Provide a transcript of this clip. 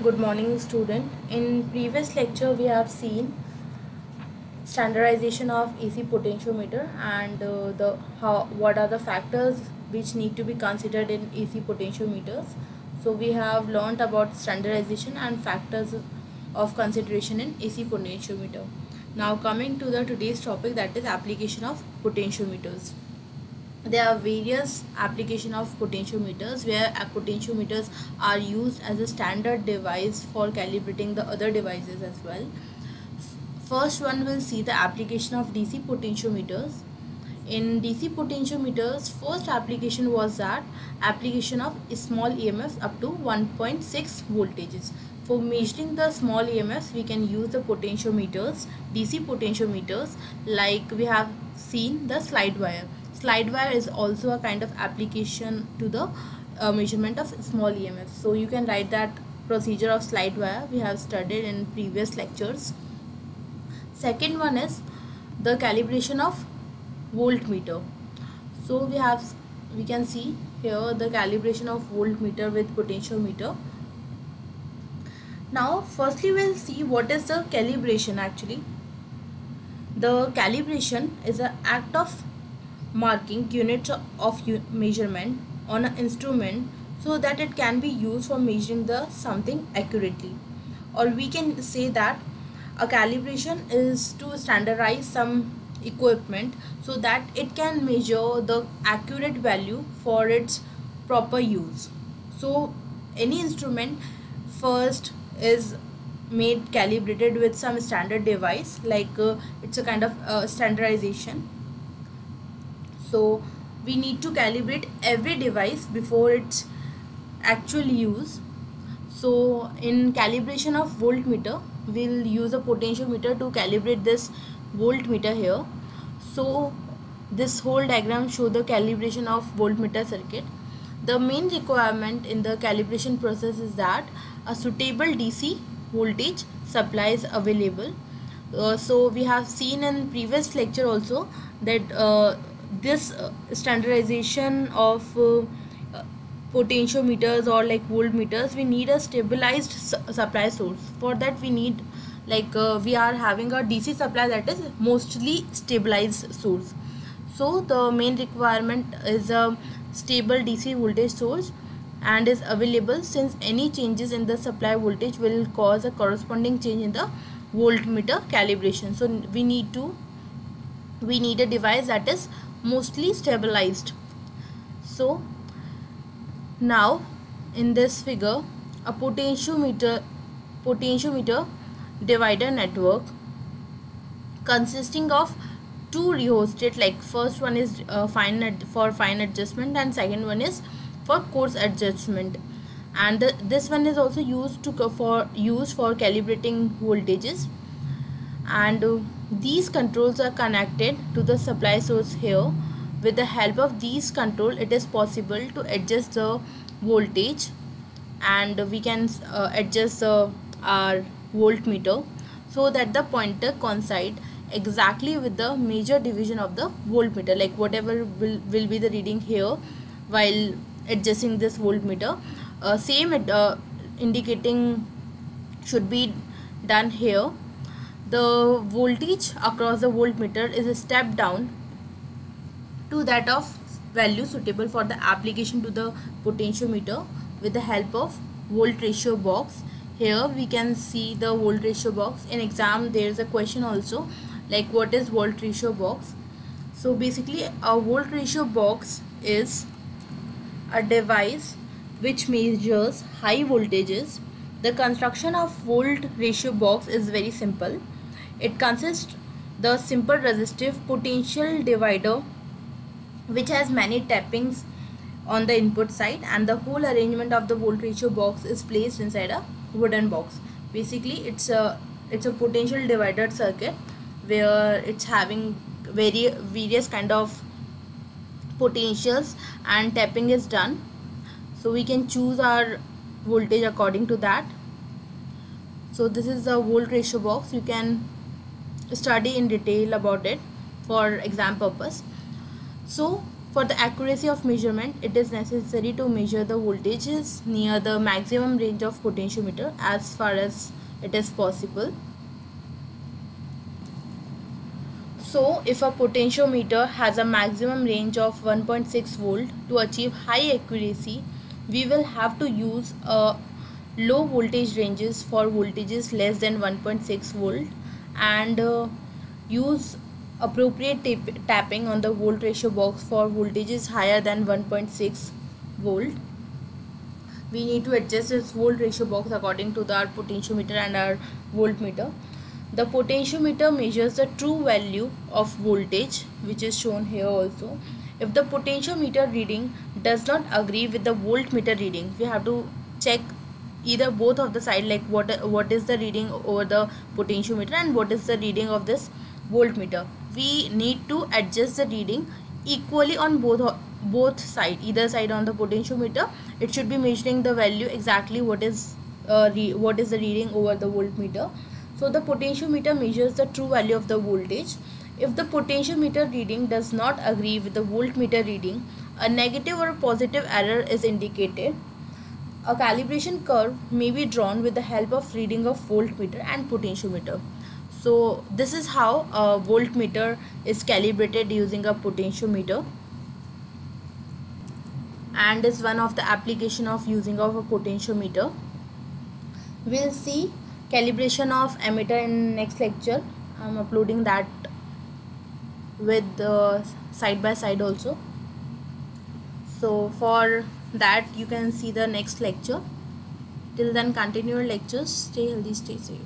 Good morning, student. In previous lecture, we have seen standardization of AC potentiometer and what are the factors which need to be considered in AC potentiometers. So we have learned about standardization and factors of consideration in AC potentiometer. Now coming to the today's topic, that is application of potentiometers. There are various application of potentiometers where potentiometers are used as a standard device for calibrating the other devices as well. First one will see the application of DC potentiometers. In DC potentiometers, first application was that application of small EMFs up to 1.6 voltages. For measuring the small EMFs, we can use the potentiometers, DC potentiometers, like we have seen the slide wire. Slide wire is also a kind of application to the measurement of small EMFs. So you can write that procedure of slide wire we have studied in previous lectures. Second one is the calibration of voltmeter. So we can see here the calibration of voltmeter with potentiometer. Now firstly we'll see what is the calibration actually. The calibration is an act of marking units of measurement on an instrument so that it can be used for measuring the something accurately. Or we can say that a calibration is to standardize some equipment so that it can measure the accurate value for its proper use. So any instrument first is made calibrated with some standard device, like it's a kind of standardization. So we need to calibrate every device before its actual use. So in calibration of voltmeter, we'll use a potentiometer to calibrate this voltmeter here. So this whole diagram shows the calibration of voltmeter circuit. The main requirement in the calibration process is that a suitable DC voltage supply is available. So we have seen in previous lecture also that this standardization of potentiometers or like voltmeters, we need a stabilized supply source. For that we need we are having a DC supply that is mostly stabilized source. So the main requirement is a stable DC voltage source and is available, since any changes in the supply voltage will cause a corresponding change in the voltmeter calibration. So we need a device that is mostly stabilized. So now in this figure, a potentiometer divider network consisting of two rheostat, like first one is for fine adjustment and second one is for coarse adjustment, and this one is also used for calibrating voltages, and these controls are connected to the supply source here. With the help of these control, it is possible to adjust the voltage, and we can adjust our voltmeter so that the pointer coincide exactly with the major division of the voltmeter, like whatever will be the reading here while adjusting this voltmeter, same indicating should be done here. The voltage across the voltmeter is a step down to that of value suitable for the application to the potentiometer with the help of volt ratio box. Here we can see the volt ratio box. In exam there is a question also, like what is volt ratio box. So basically a volt ratio box is a device which measures high voltages. The construction of volt ratio box is very simple. It consists the simple resistive potential divider which has many tappings on the input side, and the whole arrangement of the volt ratio box is placed inside a wooden box. Basically it's a potential divider circuit where it's having various kind of potentials and tapping is done, so we can choose our voltage according to that. So this is the volt ratio box. You can study in detail about it for exam purpose. So For the accuracy of measurement, it is necessary to measure the voltages near the maximum range of potentiometer as far as it is possible. So, if a potentiometer has a maximum range of 1.6 volt, to achieve high accuracy, we will have to use low voltage ranges for voltages less than 1.6 volt, and use appropriate tapping on the volt ratio box for voltages higher than 1.6 volt. We need to adjust this volt ratio box according to our potentiometer and our voltmeter. The potentiometer measures the true value of voltage, which is shown here also. If the potentiometer reading does not agree with the voltmeter reading, we have to check either both of the side, like what is the reading over the potentiometer and what is the reading of this voltmeter. We need to adjust the reading equally on both side, either side on the potentiometer. It should be measuring the value exactly what is the reading over the voltmeter. So the potentiometer measures the true value of the voltage. If the potentiometer reading does not agree with the voltmeter reading, a negative or a positive error is indicated. A calibration curve may be drawn with the help of reading of voltmeter and potentiometer. So this is how a voltmeter is calibrated using a potentiometer, and is one of the application of using of a potentiometer. We'll see calibration of ammeter in next lecture. I'm uploading that with the side by side also. So for that you can see the next lecture. Till then, continue your lectures. Stay healthy, stay safe.